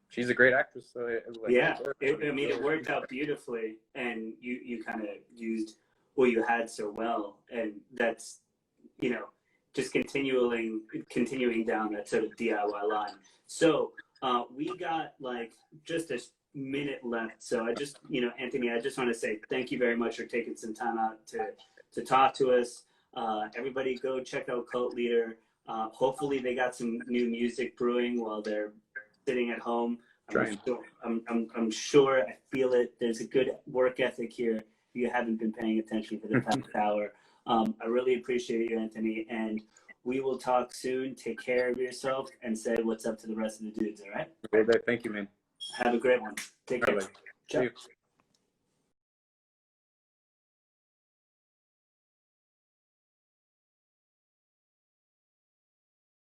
she's a great actress. So it was like, Yeah, it worked out beautifully, and you kind of used what you had so well, and that's, you know, just continuing down that sort of DIY line. So we got like just a minute left, so I just, you know, Anthony, I just want to say thank you very much for taking some time out to talk to us. Everybody go check out Cult Leader. Hopefully they got some new music brewing while they're sitting at home. I'm sure, I feel it. There's a good work ethic here. If you haven't been paying attention for the past hour. I really appreciate you, Anthony, and we will talk soon. Take care of yourself and say what's up to the rest of the dudes, all right? Thank you, man. Have a great one. Take care. Ciao.